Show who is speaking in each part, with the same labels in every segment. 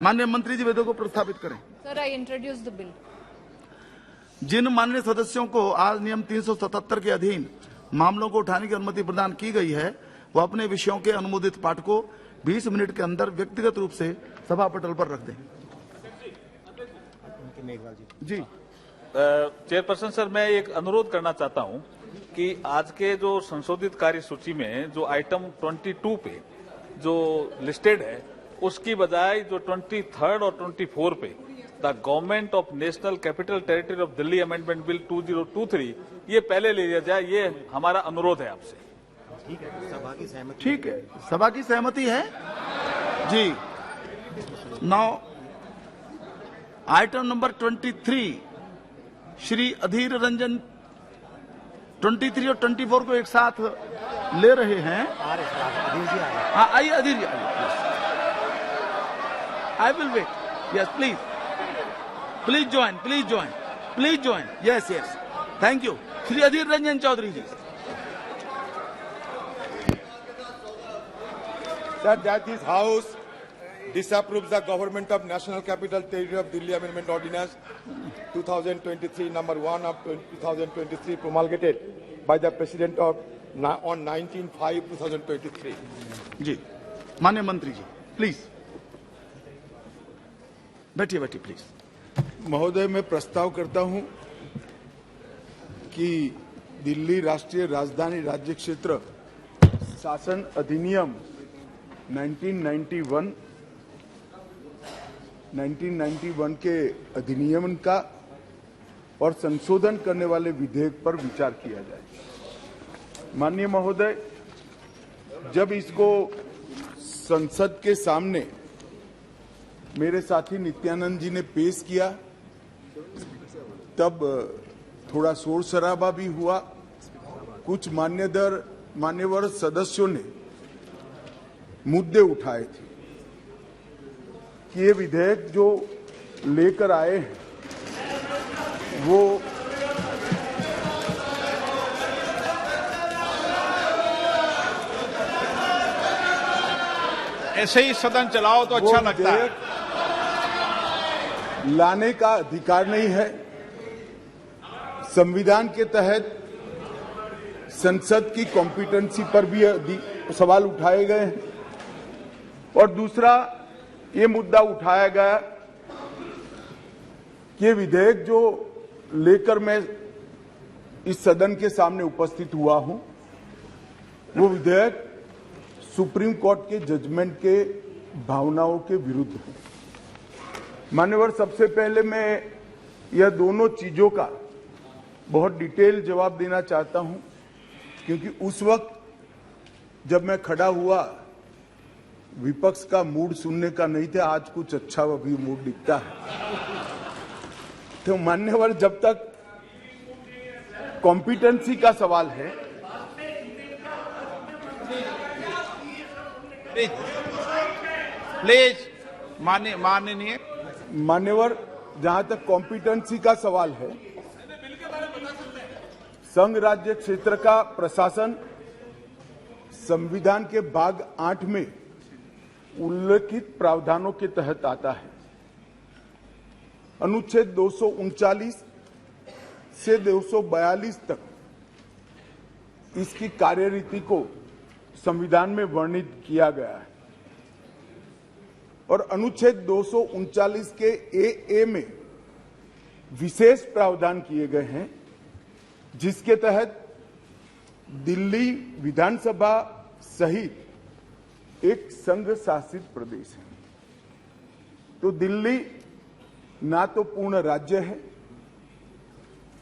Speaker 1: माननीय मंत्री जी विधेयक को प्रस्तावित करें।
Speaker 2: Sir, I introduce the bill.
Speaker 1: जिन माननीय सदस्यों को आज नियम 377 के अधीन मामलों को उठाने की अनुमति प्रदान की गई है, वो अपने विषयों के अनुमोदित पाठ को 20 मिनट के अंदर व्यक्तिगत रूप से सभा पटल पर रख दें। जी
Speaker 3: चेयरपर्सन सर, मैं एक अनुरोध करना चाहता हूं कि आज के जो संशोधित कार्य सूची में जो आइटम 22 पे जो लिस्टेड है, उसकी बजाय जो 23rd और 24 पे the government of national capital territory of Delhi amendment bill 2023 ये पहले ले लिया जाए, ये हमारा अनुरोध है आपसे।
Speaker 4: ठीक है, सभा की सहमति।
Speaker 1: ठीक है, सभा की सहमति है जी। Now item number 23 Shri Adhir Ranjan 23 और 24 को एक साथ ले रहे हैं। हाँ, आइए अधीर जी, आइए। I will wait. Yes, please. Please join. Please join. Please join. Yes, yes. Thank you. Shri Adhir Ranjan Chaudhary ji.
Speaker 5: Sir, that this House disapproves the Government of National Capital Territory of Delhi Amendment Ordinance 2023 number 1 of 2023 promulgated by the President of on 19/5/2023.
Speaker 1: जी, माननीय मंत्री जी, please बैठिए please.
Speaker 5: महोदय, मैं प्रस्ताव करता हूं कि दिल्ली राष्ट्रीय राजधानी राज्य क्षेत्र शासन अधिनियम 1991 के अधिनियम का और संशोधन करने वाले विधेयक पर विचार किया जाए। माननीय महोदय, जब इसको संसद के सामने मेरे साथी नित्यानंद जी ने पेश किया, तब थोड़ा शोर शराबा भी हुआ। कुछ मान्यवर सदस्यों ने मुद्दे उठाए थे कि ये विधेयक जो लेकर आए हैं वो
Speaker 6: ऐसे ही सदन चलाओ तो अच्छा लगता है।
Speaker 5: लाने का अधिकार नहीं है। संविधान के तहत संसद की कॉम्पिटेंसी पर भी सवाल उठाए गए हैं। और दूसरा ये मुद्दा उठाया गया कि ये विधेयक जो लेकर मैं इस सदन के सामने उपस्थित हुआ हूं, वो विधेयक सुप्रीम कोर्ट के जजमेंट के भावनाओं के विरुद्ध है। मान्यवर, सबसे पहले मैं यह दोनों चीजों का बहुत डिटेल जवाब देना चाहता हूं, क्योंकि उस वक्त जब मैं खड़ा हुआ विपक्ष का मूड सुनने का नहीं था। आज कुछ अच्छा भी मूड दिखता है। तो मान्यवर, जब तक कॉम्पिटेंसी का सवाल है,
Speaker 6: प्लीज माननीय
Speaker 5: मान्यवर, जहां तक कॉम्पिटेंसी का सवाल है, संघ राज्य क्षेत्र का प्रशासन संविधान के भाग 8 में उल्लेखित प्रावधानों के तहत आता है। अनुच्छेद 239 से 242 तक इसकी कार्यरीति को संविधान में वर्णित किया गया है। और अनुच्छेद 239 के ए में विशेष प्रावधान किए गए हैं, जिसके तहत दिल्ली विधानसभा सहित एक संघ शासित प्रदेश है। तो दिल्ली ना तो पूर्ण राज्य है,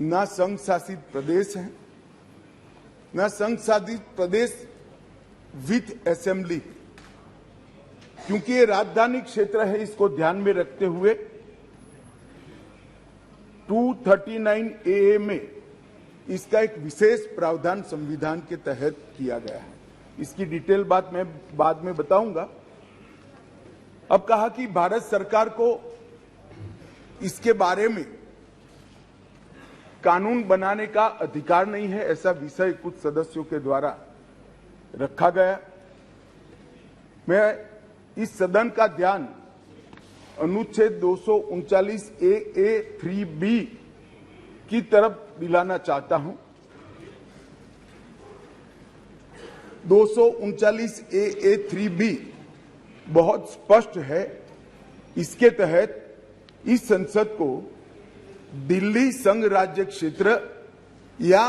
Speaker 5: ना संघ शासित प्रदेश है, ना संघ शासित प्रदेश विथ असेंबली। क्योंकि ये राजधानी क्षेत्र है, इसको ध्यान में रखते हुए 239A में इसका एक विशेष प्रावधान संविधान के तहत किया गया है। इसकी डिटेल बात मैं बाद में बताऊंगा। अब कहा कि भारत सरकार को इसके बारे में कानून बनाने का अधिकार नहीं है, ऐसा विषय कुछ सदस्यों के द्वारा रखा गया। मैं इस सदन का ध्यान अनुच्छेद 239 ए 3B की तरफ दिलाना चाहता हूं। 239 ए 3B बहुत स्पष्ट है। इसके तहत इस संसद को दिल्ली संघ राज्य क्षेत्र या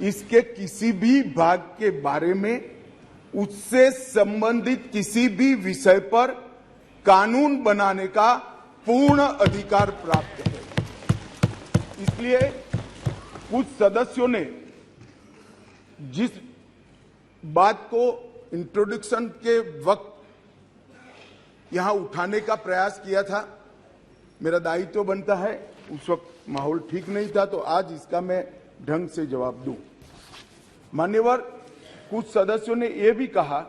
Speaker 5: इसके किसी भी भाग के बारे में उससे संबंधित किसी भी विषय पर कानून बनाने का पूर्ण अधिकार प्राप्त है। इसलिए कुछ सदस्यों ने जिस बात को इंट्रोडक्शन के वक्त यहां उठाने का प्रयास किया था, मेरा दायित्व बनता है, उस वक्त माहौल ठीक नहीं था, तो आज इसका मैं ढंग से जवाब दूं। मान्यवर, कुछ सदस्यों ने यह भी कहा,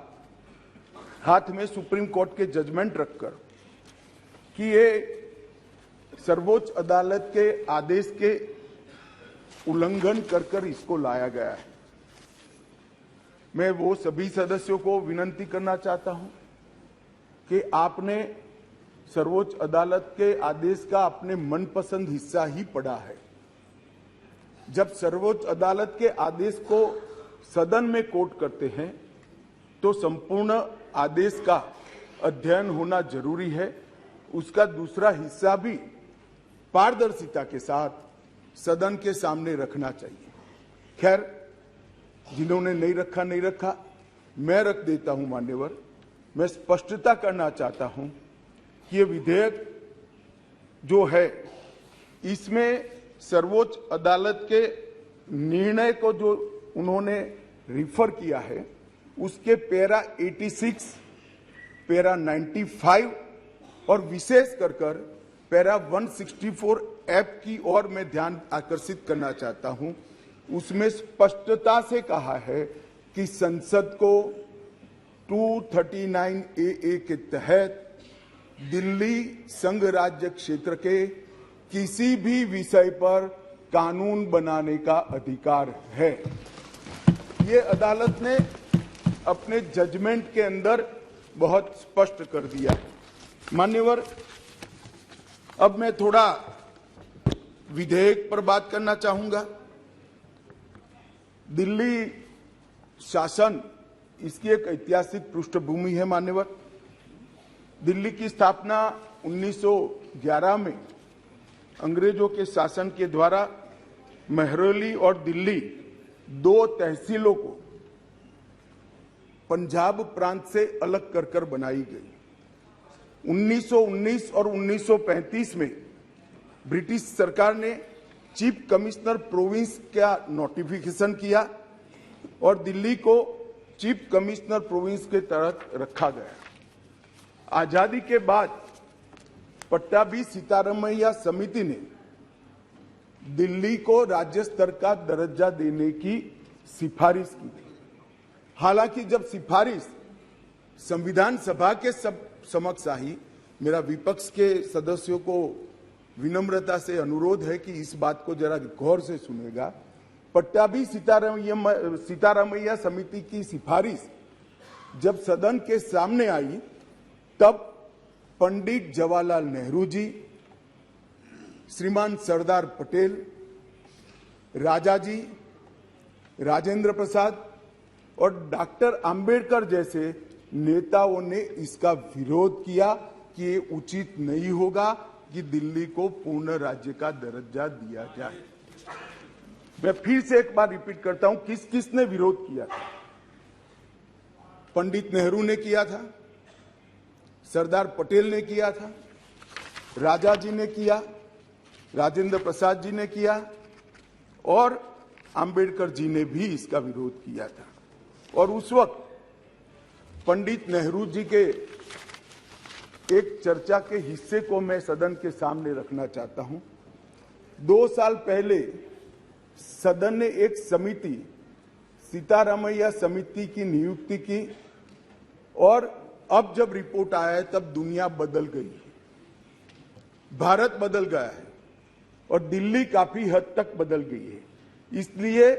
Speaker 5: हाथ में सुप्रीम कोर्ट के जजमेंट रखकर, कि ये सर्वोच्च अदालत के आदेश के उल्लंघन कर इसको लाया गया है। मैं वो सभी सदस्यों को विनती करना चाहता हूं कि आपने सर्वोच्च अदालत के आदेश का अपने मनपसंद हिस्सा ही पढ़ा है। जब सर्वोच्च अदालत के आदेश को सदन में कोट करते हैं तो संपूर्ण आदेश का अध्ययन होना जरूरी है। उसका दूसरा हिस्सा भी पारदर्शिता के साथ सदन के सामने रखना चाहिए। खैर, जिन्होंने नहीं रखा, मैं रख देता हूं। मान्यवर, मैं स्पष्टता करना चाहता हूं कि ये विधेयक जो है, इसमें सर्वोच्च अदालत के निर्णय को जो उन्होंने रिफर किया है, उसके पैरा 86, पैरा 95 और विशेष कर पैरा 164F की ओर मैं ध्यान आकर्षित करना चाहता हूं। उसमें स्पष्टता से कहा है कि संसद को 239 AA के तहत दिल्ली संघ राज्य क्षेत्र के किसी भी विषय पर कानून बनाने का अधिकार है। ये अदालत ने अपने जजमेंट के अंदर बहुत स्पष्ट कर दिया है। मान्यवर, अब मैं थोड़ा विधेयक पर बात करना चाहूंगा। दिल्ली शासन, इसकी एक ऐतिहासिक पृष्ठभूमि है। मान्यवर, दिल्ली की स्थापना 1911 में अंग्रेजों के शासन के द्वारा महरौली और दिल्ली दो तहसीलों को पंजाब प्रांत से अलग कर बनाई गई। 1919 और 1935 में ब्रिटिश सरकार ने चीफ कमिश्नर प्रोविंस का नोटिफिकेशन किया और दिल्ली को चीफ कमिश्नर प्रोविंस के तहत रखा गया। आजादी के बाद पट्टाभी सीतारामैया समिति ने दिल्ली को राज्य स्तर का दर्जा देने की सिफारिश की थी। हालांकि जब सिफारिश संविधान सभा के समक्ष आई, मेरा विपक्ष के सदस्यों को विनम्रता से अनुरोध है कि इस बात को जरा गौर से सुनेगा। पट्टाभी सीतारामैया समिति की सिफारिश जब सदन के सामने आई, तब पंडित जवाहरलाल नेहरू जी, श्रीमान सरदार पटेल, राजा जी, राजेंद्र प्रसाद और डॉक्टर अंबेडकर जैसे नेताओं ने इसका विरोध किया कि ये उचित नहीं होगा कि दिल्ली को पूर्ण राज्य का दर्जा दिया जाए। मैं फिर से एक बार रिपीट करता हूं, किस किसने विरोध किया था। पंडित नेहरू ने किया था, सरदार पटेल ने किया था, राजा जी ने किया, राजेंद्र प्रसाद जी ने किया और अंबेडकर जी ने भी इसका विरोध किया था। और उस वक्त पंडित नेहरू जी के एक चर्चा के हिस्से को मैं सदन के सामने रखना चाहता हूं। 2 साल पहले सदन ने एक समिति, सीतारामैया समिति की नियुक्ति की और अब जब रिपोर्ट आया है तब दुनिया बदल गई है, भारत बदल गया है और दिल्ली काफी हद तक बदल गई है। इसलिए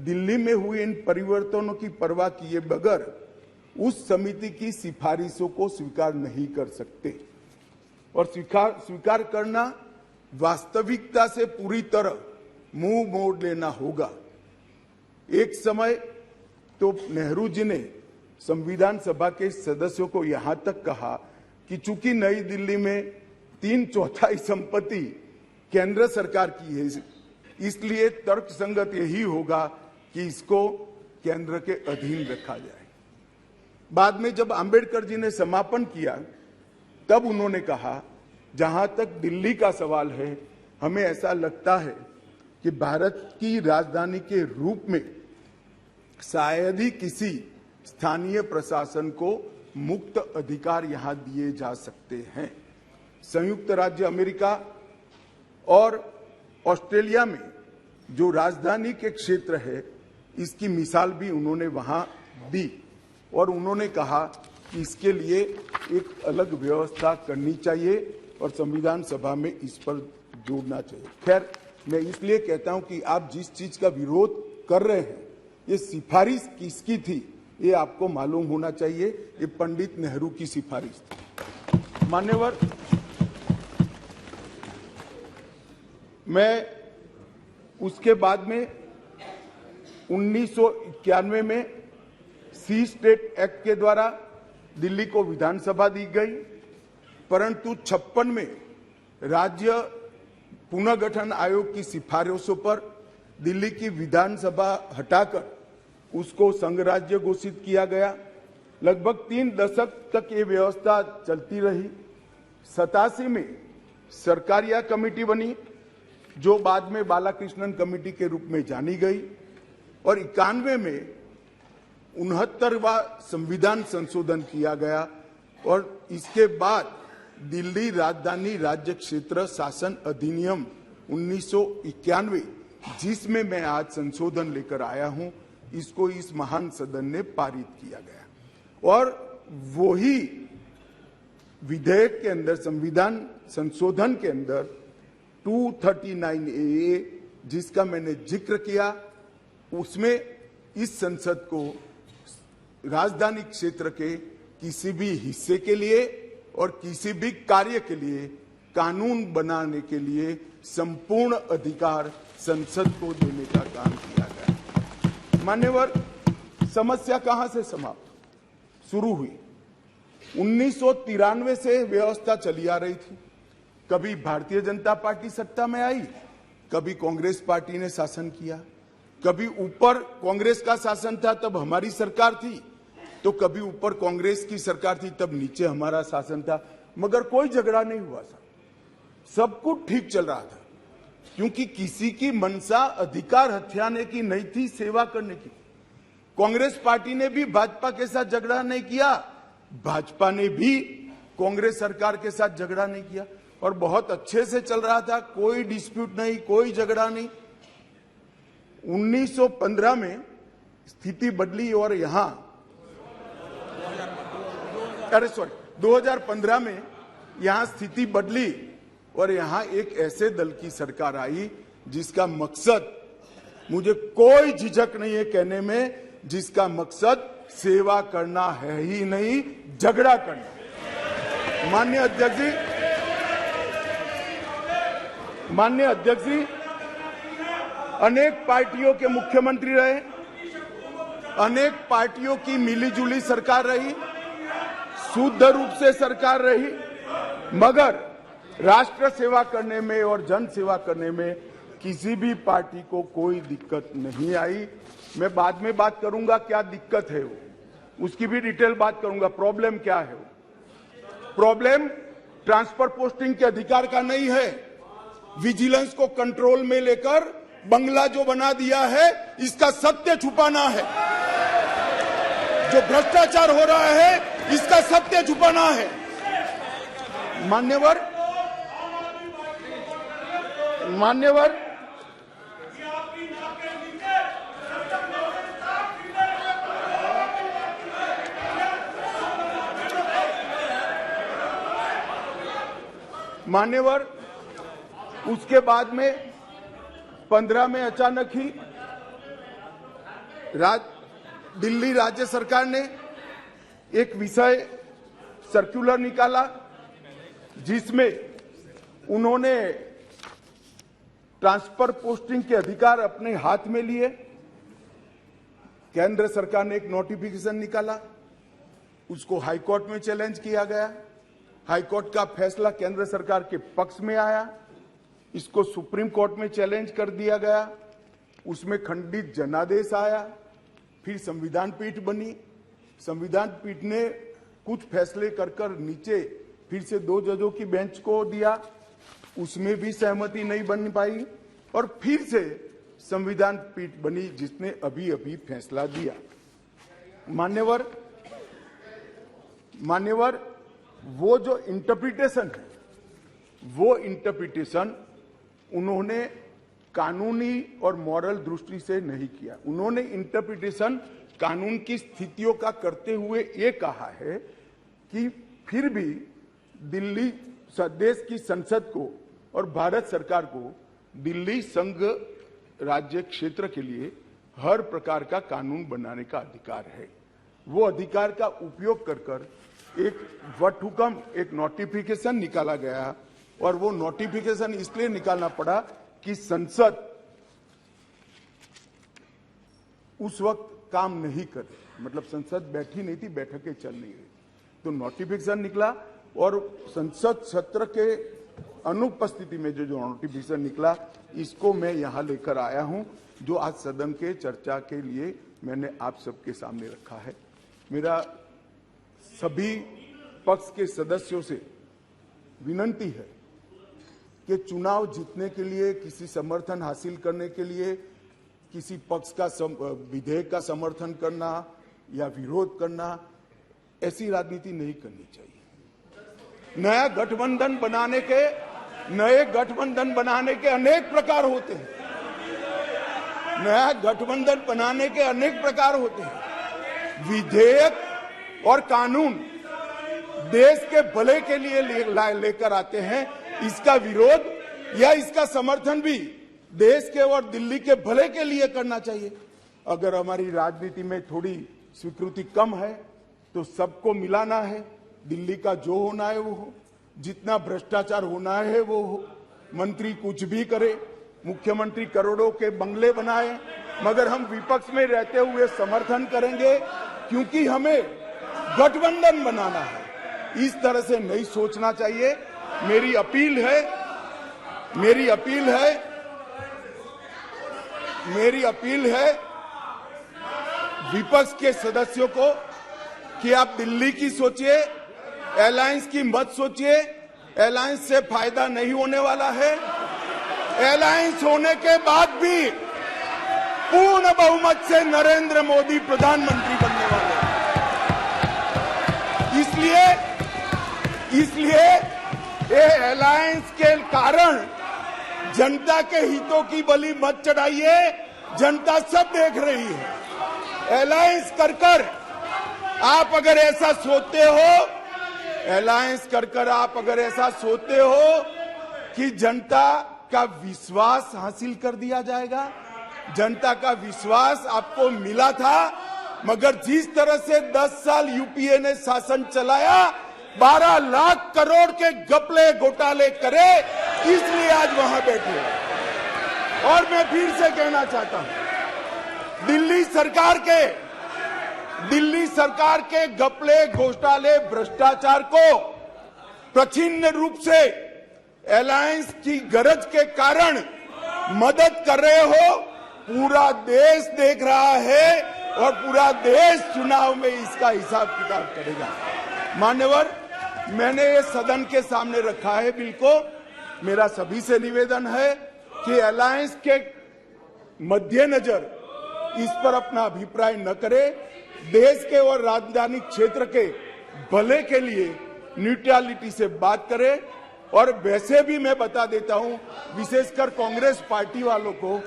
Speaker 5: दिल्ली में हुए इन परिवर्तनों की परवाह किए बगैर उस समिति की सिफारिशों को स्वीकार नहीं कर सकते। और स्वीकार करना, वास्तविकता से पूरी तरह मुंह मोड़ लेना होगा। एक समय तो नेहरू जी ने संविधान सभा के सदस्यों को यहां तक कहा कि चूंकि नई दिल्ली में 3/4 संपत्ति केंद्र सरकार की है, इसलिए तर्कसंगत यही होगा कि इसको केंद्र के अधीन रखा जाए। बाद में जब अंबेडकर जी ने समापन किया, तब उन्होंने कहा, जहां तक दिल्ली का सवाल है, हमें ऐसा लगता है कि भारत की राजधानी के रूप में शायद ही किसी स्थानीय प्रशासन को मुक्त अधिकार यहां दिए जा सकते हैं। संयुक्त राज्य अमेरिका और ऑस्ट्रेलिया में जो राजधानी के क्षेत्र है, इसकी मिसाल भी उन्होंने वहां दी और उन्होंने कहा कि इसके लिए एक अलग व्यवस्था करनी चाहिए और संविधान सभा में इस पर जोड़ना चाहिए। खैर, मैं इसलिए कहता हूं कि आप जिस चीज का विरोध कर रहे हैं, ये सिफारिश किसकी थी, ये आपको मालूम होना चाहिए। ये पंडित नेहरू की सिफारिश थी। मान्यवर, मैं उसके बाद में 1991 में सी स्टेट एक्ट के द्वारा दिल्ली को विधानसभा दी गई, परंतु 56 में राज्य पुनर्गठन आयोग की सिफारिशों पर दिल्ली की विधानसभा हटाकर उसको संघ राज्य घोषित किया गया। लगभग 3 दशक तक ये व्यवस्था चलती रही। 87 में सरकारिया कमेटी बनी, जो बाद में बालाकृष्णन कमेटी के रूप में जानी गई, और 91 में 69वां संविधान संशोधन किया गया और इसके बाद दिल्ली राजधानी राज्य क्षेत्र शासन अधिनियम 1991, जिसमें मैं आज संशोधन लेकर आया हूं, इसको इस महान सदन ने पारित किया गया। और वही विधेयक के अंदर, संविधान संशोधन के अंदर 239A, जिसका मैंने जिक्र किया, उसमें इस संसद को राजधानी क्षेत्र के किसी भी हिस्से के लिए और किसी भी कार्य के लिए कानून बनाने के लिए संपूर्ण अधिकार संसद को देने का काम किया गया। मान्यवर, समस्या कहां से समाप्त शुरू हुई? 1993 से व्यवस्था चली आ रही थी। कभी भारतीय जनता पार्टी सत्ता में आई, कभी कांग्रेस पार्टी ने शासन किया, कभी ऊपर कांग्रेस का शासन था तब हमारी सरकार थी, तो कभी ऊपर कांग्रेस की सरकार थी तब नीचे हमारा शासन था, मगर कोई झगड़ा नहीं हुआ था, सब कुछ ठीक चल रहा था, क्योंकि किसी की मंशा अधिकार हथियाने की नहीं थी, सेवा करने की। कांग्रेस पार्टी ने भी भाजपा के साथ झगड़ा नहीं किया, भाजपा ने भी कांग्रेस सरकार के साथ झगड़ा नहीं किया, और बहुत अच्छे से चल रहा था, कोई डिस्प्यूट नहीं, कोई झगड़ा नहीं। 1915 में स्थिति बदली और यहां 2015 में यहां स्थिति बदली और यहां एक ऐसे दल की सरकार आई जिसका मकसद, मुझे कोई झिझक नहीं है कहने में, जिसका मकसद सेवा करना है ही नहीं, झगड़ा करना। माननीय अध्यक्ष जी अनेक पार्टियों के मुख्यमंत्री रहे, अनेक पार्टियों की मिलीजुली सरकार रही, शुद्ध रूप से सरकार रही, मगर राष्ट्र सेवा करने में और जन सेवा करने में किसी भी पार्टी को कोई दिक्कत नहीं आई। मैं बाद में बात करूंगा क्या दिक्कत है वो, उसकी भी डिटेल बात करूंगा, प्रॉब्लम क्या है वो। प्रॉब्लम ट्रांसफर पोस्टिंग के अधिकार का नहीं है, विजिलेंस को कंट्रोल में लेकर बंगला जो बना दिया है, इसका सत्य छुपाना है। जो भ्रष्टाचार हो रहा है, इसका सत्य छुपाना है। मान्यवर उसके बाद में 15 में अचानक ही दिल्ली राज्य सरकार ने एक विषय सर्कुलर निकाला जिसमें उन्होंने ट्रांसफर पोस्टिंग के अधिकार अपने हाथ में लिए। केंद्र सरकार ने एक नोटिफिकेशन निकाला, उसको हाईकोर्ट में चैलेंज किया गया। हाईकोर्ट का फैसला केंद्र सरकार के पक्ष में आया, इसको सुप्रीम कोर्ट में चैलेंज कर दिया गया, उसमें खंडित जनादेश आया, फिर संविधान पीठ बनी। संविधान पीठ ने कुछ फैसले कर नीचे फिर से 2 जजों की बेंच को दिया, उसमें भी सहमति नहीं बन पाई और फिर से संविधान पीठ बनी जिसने अभी अभी फैसला दिया। मान्यवर वो जो इंटरप्रिटेशन है, वो इंटरप्रिटेशन उन्होंने कानूनी और मॉरल दृष्टि से नहीं किया। उन्होंने इंटरप्रिटेशन कानून की स्थितियों का करते हुए ये कहा है कि फिर भी दिल्ली देश की संसद को और भारत सरकार को दिल्ली संघ राज्य क्षेत्र के लिए हर प्रकार का कानून बनाने का अधिकार है। वो अधिकार का उपयोग कर एक वटहुकम, एक नोटिफिकेशन निकाला गया और वो नोटिफिकेशन इसलिए निकालना पड़ा कि संसद उस वक्त काम नहीं कर रही, मतलब संसद बैठी नहीं थी, बैठकें चल नहीं रही, तो नोटिफिकेशन निकला और संसद सत्र के अनुपस्थिति में जो नोटिफिकेशन निकला, इसको मैं यहां लेकर आया हूं, जो आज सदन के चर्चा के लिए मैंने आप सबके सामने रखा है। मेरा सभी पक्ष के सदस्यों से विनती है कि चुनाव जीतने के लिए, किसी समर्थन हासिल करने के लिए, किसी पक्ष का विधेयक का समर्थन करना या विरोध करना, ऐसी राजनीति नहीं करनी चाहिए। नए गठबंधन बनाने के अनेक प्रकार होते हैं। नया गठबंधन बनाने के अनेक प्रकार होते हैं। विधेयक और कानून देश के भले के लिए लेकर आते हैं। इसका विरोध या इसका समर्थन भी देश के और दिल्ली के भले के लिए करना चाहिए। अगर हमारी राजनीति में थोड़ी स्वीकृति कम है तो सबको मिलाना है। दिल्ली का जो होना है वो हो, जितना भ्रष्टाचार होना है वो हो। मंत्री कुछ भी करे, मुख्यमंत्री करोड़ों के बंगले बनाए, मगर हम विपक्ष में रहते हुए समर्थन करेंगे क्योंकि हमें गठबंधन बनाना है। इस तरह से नहीं सोचना चाहिए। मेरी अपील है विपक्ष के सदस्यों को कि आप दिल्ली की सोचिए, अलायंस की मत सोचिए। अलायंस से फायदा नहीं होने वाला है। अलायंस होने के बाद भी पूर्ण बहुमत से नरेंद्र मोदी प्रधानमंत्री बनने वाले हैं। इसलिए ये अलायंस के कारण जनता के हितों की बलि मत चढ़ाइए। जनता सब देख रही है। अलायंस कर आप अगर ऐसा सोचते हो, आप अगर ऐसा सोचते हो कि जनता का विश्वास हासिल कर दिया जाएगा, जनता का विश्वास आपको मिला था, मगर जिस तरह से 10 साल यूपीए ने शासन चलाया, 12 लाख करोड़ के घपले घोटाले करे, इसलिए आज वहां बैठे। और मैं फिर से कहना चाहता हूं, दिल्ली सरकार के घपले घोटाले भ्रष्टाचार को प्रछिन्न रूप से अलायंस की गरज के कारण मदद कर रहे हो। पूरा देश देख रहा है और पूरा देश चुनाव में इसका हिसाब किताब करेगा। मान्यवर, मैंने ये सदन के सामने रखा है बिल को। मेरा सभी से निवेदन है कि अलायंस के मद्देनजर इस पर अपना अभिप्राय न करे। देश के और राजधानी क्षेत्र के भले के लिए न्यूट्रलिटी से बात करे। और वैसे भी मैं बता देता हूं, विशेषकर कांग्रेस पार्टी वालों को,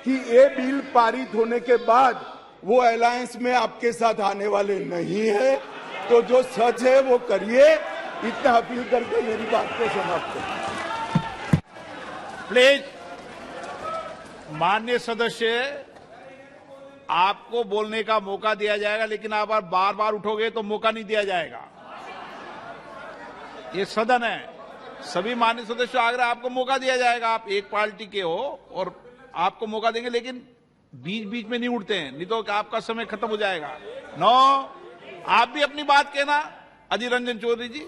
Speaker 5: कि ये बिल पारित होने के बाद वो अलायंस में आपके साथ आने वाले नहीं है। तो जो सच है वो करिए। इतना अपील करके मेरी बात को समाप्त करें।
Speaker 6: प्लीज, माननीय सदस्य, आपको बोलने का मौका दिया जाएगा, लेकिन आप बार बार उठोगे तो मौका नहीं दिया जाएगा। ये सदन है। सभी माननीय सदस्यों आग्रह, आपको मौका दिया जाएगा। आप एक पार्टी के हो और आपको मौका देंगे, लेकिन बीच बीच में नहीं उठते हैं, नहीं तो आपका समय खत्म हो जाएगा। 9, आप भी अपनी बात कहना। अधीर रंजन चौधरी जी।